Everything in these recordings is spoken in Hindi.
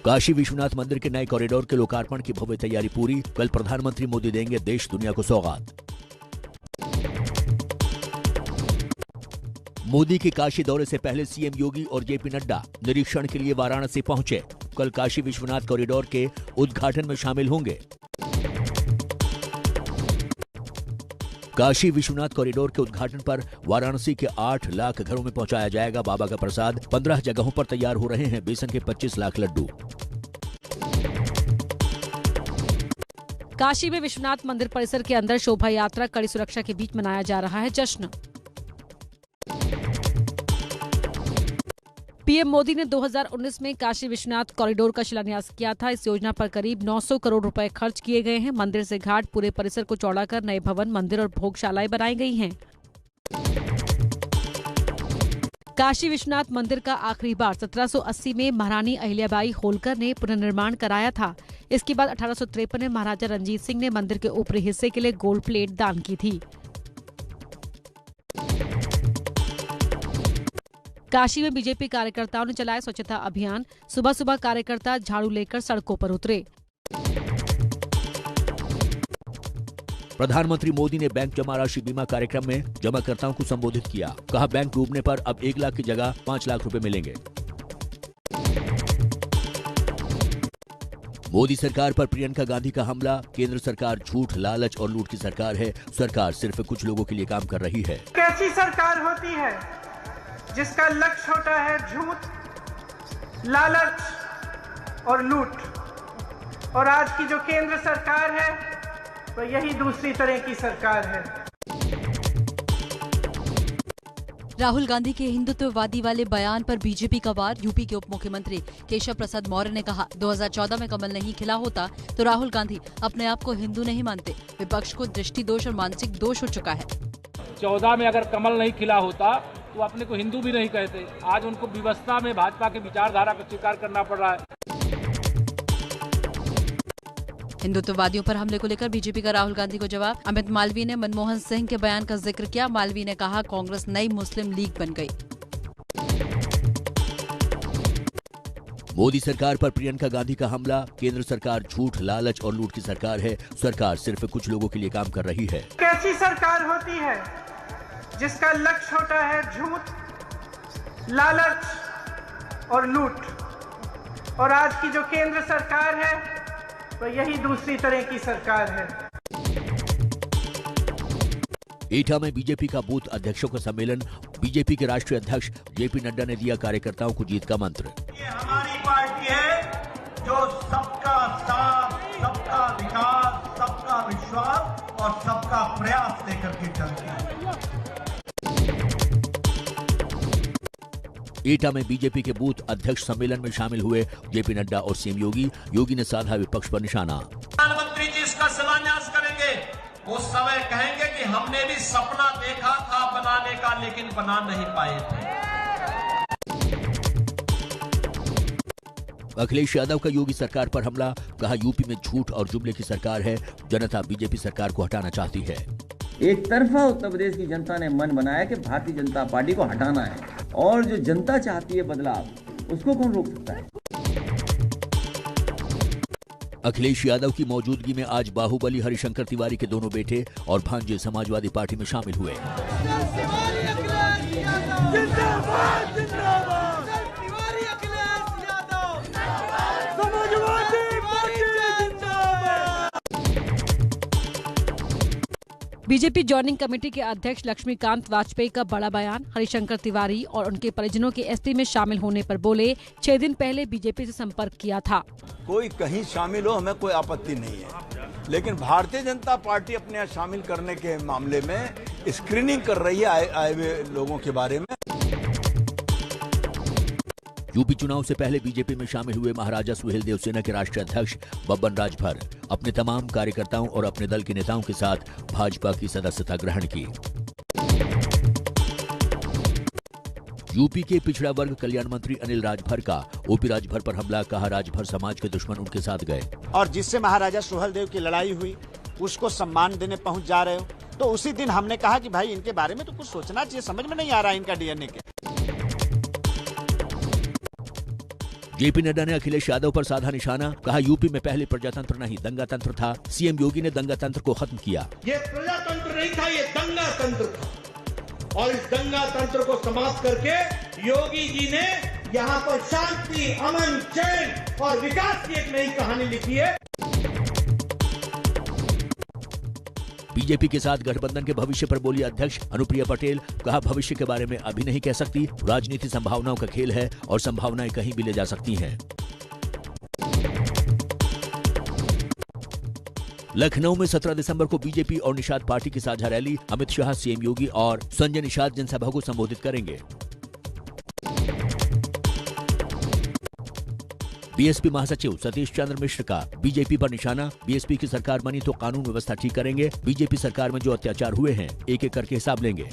काशी विश्वनाथ मंदिर के नए कॉरिडोर के लोकार्पण की भव्य तैयारी पूरी। कल प्रधानमंत्री मोदी देंगे देश दुनिया को सौगात। मोदी के काशी दौरे से पहले सीएम योगी और जेपी नड्डा निरीक्षण के लिए वाराणसी पहुंचे। कल काशी विश्वनाथ कॉरिडोर के उद्घाटन में शामिल होंगे। काशी विश्वनाथ कॉरिडोर के उद्घाटन पर वाराणसी के 8 लाख घरों में पहुंचाया जाएगा बाबा का प्रसाद। 15 जगहों पर तैयार हो रहे हैं बेसन के 25 लाख लड्डू। काशी में विश्वनाथ मंदिर परिसर के अंदर शोभा यात्रा कड़ी सुरक्षा के बीच मनाया जा रहा है जश्न। पीएम मोदी ने 2019 में काशी विश्वनाथ कॉरिडोर का शिलान्यास किया था। इस योजना पर करीब 900 करोड़ रुपए खर्च किए गए हैं। मंदिर से घाट पूरे परिसर को चौड़ा कर नए भवन, मंदिर और भोगशालाएं बनाई गई हैं। काशी विश्वनाथ मंदिर का आखिरी बार 1780 में महारानी अहिल्याबाई होलकर ने पुनर्निर्माण कराया था। इसके बाद 1853 में महाराजा रंजीत सिंह ने मंदिर के ऊपरी हिस्से के लिए गोल्ड प्लेट दान की थी। काशी में बीजेपी कार्यकर्ताओं ने चलाया स्वच्छता अभियान। सुबह सुबह कार्यकर्ता झाड़ू लेकर सड़कों पर उतरे। प्रधानमंत्री मोदी ने बैंक जमा राशि बीमा कार्यक्रम में जमाकर्ताओं को संबोधित किया। कहा, बैंक डूबने पर अब 1 लाख की जगह 5 लाख रुपए मिलेंगे। मोदी सरकार पर प्रियंका गांधी का हमला। केंद्र सरकार झूठ, लालच और लूट की सरकार है। सरकार सिर्फ कुछ लोगों के लिए काम कर रही है। कैसी सरकार होती है जिसका लक्ष्य होता है झूठ, लालच और लूट। और आज की जो केंद्र सरकार है वो यही दूसरी तरह की सरकार है। राहुल गांधी के हिंदुत्ववादी वाले बयान पर बीजेपी का वार। यूपी के उप मुख्यमंत्री केशव प्रसाद मौर्य ने कहा, 2014 में कमल नहीं खिला होता तो राहुल गांधी अपने आप को हिंदू नहीं मानते। विपक्ष को दृष्टि दोष और मानसिक दोष हो चुका है। 14 में अगर कमल नहीं खिला होता तो अपने को हिंदू भी नहीं कहते। आज उनको विवशता में भाजपा के विचारधारा को स्वीकार करना पड़ रहा है। हिंदुत्ववादियों पर हमले को लेकर बीजेपी का राहुल गांधी को जवाब। अमित मालवीय ने मनमोहन सिंह के बयान का जिक्र किया। मालवीय ने कहा, कांग्रेस नई मुस्लिम लीग बन गई। मोदी सरकार पर प्रियंका गांधी का हमला। केंद्र सरकार झूठ, लालच और लूट की सरकार है। सरकार सिर्फ कुछ लोगों के लिए काम कर रही है। कैसी सरकार होती है जिसका लक्ष्य होता है झूठ, लालच और लूट। और आज की जो केंद्र सरकार है वो यही दूसरी तरह की सरकार है। एटा में बीजेपी का बूथ अध्यक्षों का सम्मेलन। बीजेपी के राष्ट्रीय अध्यक्ष जेपी नड्डा ने दिया कार्यकर्ताओं को जीत का मंत्र। ये हमारी पार्टी है जो सबका साथ, सबका विकास, सबका विश्वास और सबका प्रयास लेकर के चलती है। एटा में बीजेपी के बूथ अध्यक्ष सम्मेलन में शामिल हुए जेपी नड्डा और सीएम योगी। योगी ने साधा विपक्ष पर निशाना। प्रधानमंत्री जी इसका शिलान्यास करेंगे, उस समय कहेंगे कि हमने भी सपना देखा था बनाने का, लेकिन बना नहीं पाए थे। अखिलेश यादव का योगी सरकार पर हमला। कहा, यूपी में झूठ और जुमले की सरकार है। जनता बीजेपी सरकार को हटाना चाहती है। एक तरफा उत्तर प्रदेश की जनता ने मन बनाया कि भारतीय जनता पार्टी को हटाना है, और जो जनता चाहती है बदलाव, उसको कौन रोक सकता है। अखिलेश यादव की मौजूदगी में आज बाहुबली हरिशंकर तिवारी के दोनों बेटे और भांजे समाजवादी पार्टी में शामिल हुए। बीजेपी जॉइनिंग कमेटी के अध्यक्ष लक्ष्मीकांत वाजपेयी का बड़ा बयान। हरिशंकर तिवारी और उनके परिजनों के एसपी में शामिल होने पर बोले, 6 दिन पहले बीजेपी से संपर्क किया था। कोई कहीं शामिल हो, हमें कोई आपत्ति नहीं है, लेकिन भारतीय जनता पार्टी अपने यहाँ शामिल करने के मामले में स्क्रीनिंग कर रही है आए हुए लोगों के बारे में। यूपी चुनाव से पहले बीजेपी में शामिल हुए महाराजा सुहेलदेव सेना के राष्ट्रीय अध्यक्ष बब्बन राजभर अपने तमाम कार्यकर्ताओं और अपने दल के नेताओं के साथ भाजपा की सदस्यता ग्रहण की। यूपी के पिछड़ा वर्ग कल्याण मंत्री अनिल राजभर का ओपी राजभर पर हमला। कहा, राजभर समाज के दुश्मन उनके साथ गए। और जिससे महाराजा सुहेलदेव की लड़ाई हुई उसको सम्मान देने पहुंच जा रहे हो, तो उसी दिन हमने कहा कि भाई इनके बारे में तो कुछ सोचना चाहिए, समझ में नहीं आ रहा इनका डीएनए के। जेपी नड्डा ने अखिलेश यादव पर साधा निशाना, कहा यूपी में पहले प्रजातंत्र नहीं दंगा तंत्र था। सीएम योगी ने दंगा तंत्र को खत्म किया। ये प्रजातंत्र नहीं था, ये दंगा तंत्र था और इस दंगा तंत्र को समाप्त करके योगी जी ने यहाँ पर शांति, अमन, चैन और विकास की एक नई कहानी लिखी है। बीजेपी के साथ गठबंधन के भविष्य पर बोली अध्यक्ष अनुप्रिया पटेल, कहा भविष्य के बारे में अभी नहीं कह सकती, राजनीति संभावनाओं का खेल है और संभावनाएं कहीं भी ले जा सकती हैं। लखनऊ में 17 दिसंबर को बीजेपी और निषाद पार्टी की साझा रैली, अमित शाह, सीएम योगी और संजय निषाद जनसभा को संबोधित करेंगे। बीएसपी महासचिव सतीश चंद्र मिश्र का बीजेपी पर निशाना, बीएसपी की सरकार बनी तो कानून व्यवस्था ठीक करेंगे, बीजेपी सरकार में जो अत्याचार हुए हैं एक एक करके हिसाब लेंगे।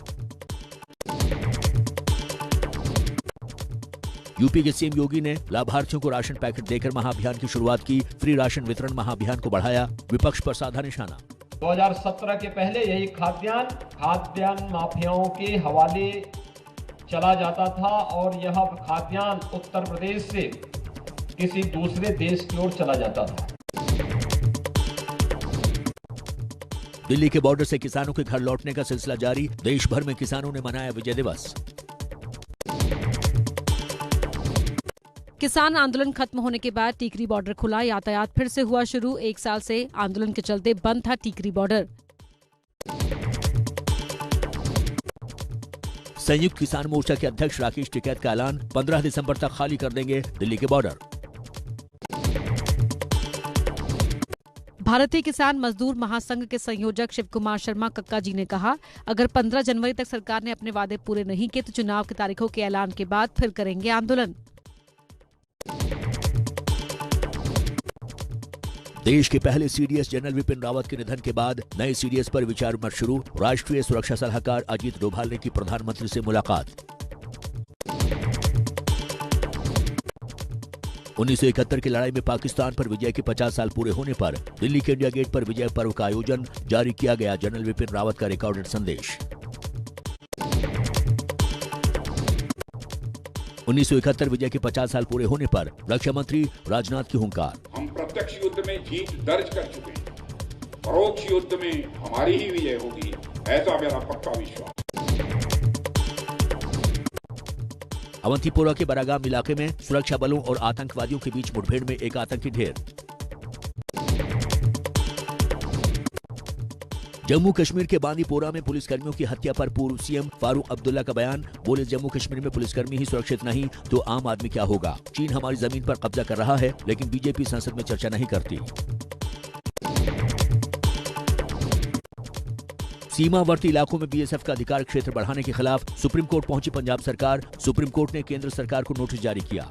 यूपी के सीएम योगी ने लाभार्थियों को राशन पैकेट देकर महाअभियान की शुरुआत की, फ्री राशन वितरण महाअभियान को बढ़ाया, विपक्ष पर साधा निशाना। 2017 के पहले यही खाद्यान्न माफियाओं के हवाले चला जाता था और यह खाद्यान्न उत्तर प्रदेश से किसी दूसरे देश की ओर चला जाता था। दिल्ली के बॉर्डर से किसानों के घर लौटने का सिलसिला जारी, देश भर में किसानों ने मनाया विजय दिवस। किसान आंदोलन खत्म होने के बाद टीकरी बॉर्डर खुला, यातायात फिर से हुआ शुरू। 1 साल से आंदोलन के चलते बंद था टीकरी बॉर्डर। संयुक्त किसान मोर्चा के अध्यक्ष राकेश टिकैत का ऐलान, 15 दिसंबर तक खाली कर देंगे दिल्ली के बॉर्डर। भारतीय किसान मजदूर महासंघ के संयोजक शिव कुमार शर्मा कक्का जी ने कहा, अगर 15 जनवरी तक सरकार ने अपने वादे पूरे नहीं किए तो चुनाव की तारीखों के ऐलान के बाद फिर करेंगे आंदोलन। देश के पहले सीडीएस जनरल विपिन रावत के निधन के बाद नए सीडीएस पर विचार विमर्श शुरू, राष्ट्रीय सुरक्षा सलाहकार अजीत डोभाल ने की प्रधानमंत्री से मुलाकात। 1971 की लड़ाई में पाकिस्तान पर विजय के 50 साल पूरे होने पर दिल्ली के इंडिया गेट पर विजय पर्व का आयोजन, जारी किया गया जनरल विपिन रावत का रिकॉर्डेड संदेश। 1971 विजय के 50 साल पूरे होने पर रक्षा मंत्री राजनाथ की हुंकार, हम प्रत्यक्ष युद्ध में जीत दर्ज कर चुके हैं, परोक्ष युद्ध में हमारी ही विजय होगी, ऐसा मेरा पक्का विश्वास। अवंतीपोरा के बरागाम इलाके में सुरक्षा बलों और आतंकवादियों के बीच मुठभेड़ में एक आतंकी ढेर। जम्मू कश्मीर के बांदीपोरा में पुलिसकर्मियों की हत्या पर पूर्व सीएम फारूक अब्दुल्ला का बयान, बोले जम्मू कश्मीर में पुलिसकर्मी ही सुरक्षित नहीं तो आम आदमी क्या होगा। चीन हमारी जमीन पर कब्जा कर रहा है लेकिन बीजेपी संसद में चर्चा नहीं करती। सीमावर्ती इलाकों में बीएसएफ का अधिकार क्षेत्र बढ़ाने के खिलाफ सुप्रीम कोर्ट पहुंची पंजाब सरकार, सुप्रीम कोर्ट ने केंद्र सरकार को नोटिस जारी किया।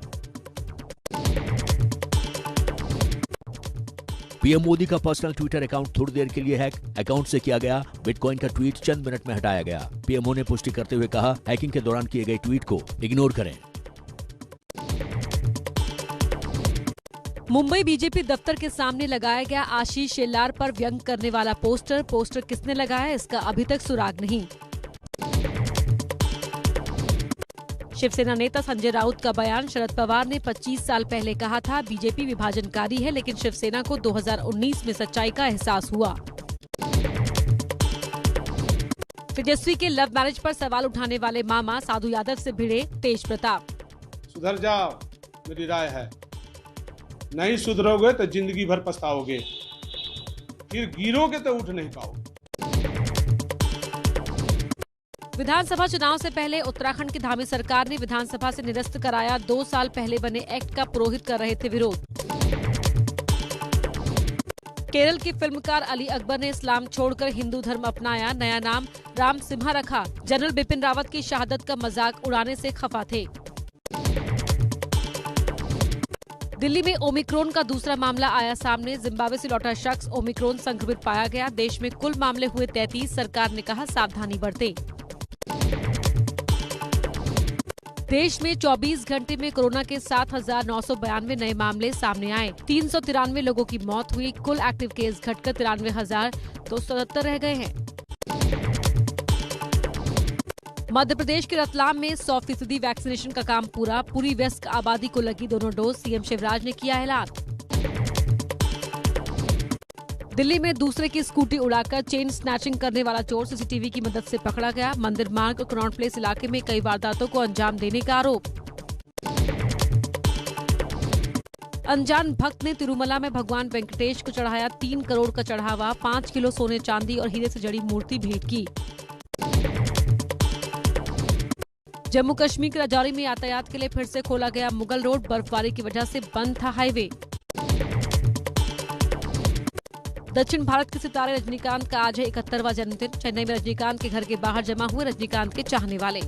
पीएम मोदी का पर्सनल ट्विटर अकाउंट थोड़ी देर के लिए हैक, अकाउंट से किया गया बिटकॉइन का ट्वीट चंद मिनट में हटाया गया। पीएमओ ने पुष्टि करते हुए कहा, हैकिंग के दौरान किए गए ट्वीट को इग्नोर करें। मुंबई बीजेपी दफ्तर के सामने लगाया गया आशीष शेलार पर व्यंग करने वाला पोस्टर किसने लगाया इसका अभी तक सुराग नहीं। शिवसेना नेता संजय राउत का बयान, शरद पवार ने 25 साल पहले कहा था बीजेपी विभाजनकारी है लेकिन शिवसेना को 2019 में सच्चाई का एहसास हुआ। तेजस्वी के लव मैरिज पर सवाल उठाने वाले मामा साधु यादव से भिड़े तेज प्रताप। सुधर जाओ, मेरी राय है, नहीं सुधरोगे तो जिंदगी भर पछताओगे, फिर गिरोगे तो उठ नहीं पाओगे। विधानसभा चुनाव से पहले उत्तराखंड की धामी सरकार ने विधानसभा से निरस्त कराया 2 साल पहले बने एक्ट का पुरोहित कर रहे थे विरोध। केरल के फिल्मकार अली अकबर ने इस्लाम छोड़कर हिंदू धर्म अपनाया, नया नाम राम सिम्हा रखा। जनरल बिपिन रावत की शहादत का मजाक उड़ाने से खफा थे। दिल्ली में ओमिक्रॉन का दूसरा मामला आया सामने, जिम्बाब्वे से लौटा शख्स ओमिक्रॉन संक्रमित पाया गया। देश में कुल मामले हुए 33, सरकार ने कहा सावधानी बरतें। देश में 24 घंटे में कोरोना के 7,992 नए मामले सामने आए, 393 लोगों की मौत हुई, कुल एक्टिव केस घटकर 93,277 रह गए हैं। मध्य प्रदेश के रतलाम में 100% वैक्सीनेशन का काम पूरा। पूरी वयस्क आबादी को लगी दोनों डोज। सीएम शिवराज ने किया ऐलान। दिल्ली में दूसरे की स्कूटी उड़ाकर चेन स्नैचिंग करने वाला चोर सीसीटीवी की मदद से पकड़ा गया। मंदिर मार्ग और कनॉट प्लेस इलाके में कई वारदातों को अंजाम देने का आरोप। अनजान भक्त ने तिरुमला में भगवान वेंकटेश को चढ़ाया 3 करोड़ का चढ़ावा। 5 किलो सोने चांदी और हीरे से जड़ी मूर्ति भेंट की। जम्मू कश्मीर के राजौरी में यातायात के लिए फिर से खोला गया मुगल रोड। बर्फबारी की वजह से बंद था हाईवे। दक्षिण भारत के सितारे रजनीकांत का आज है 71वां जन्मदिन। चेन्नई में रजनीकांत के घर के बाहर जमा हुए रजनीकांत के चाहने वाले।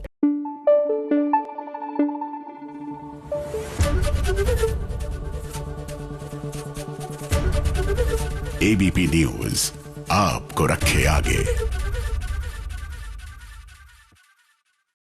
एबीपी न्यूज आपको रखे आगे।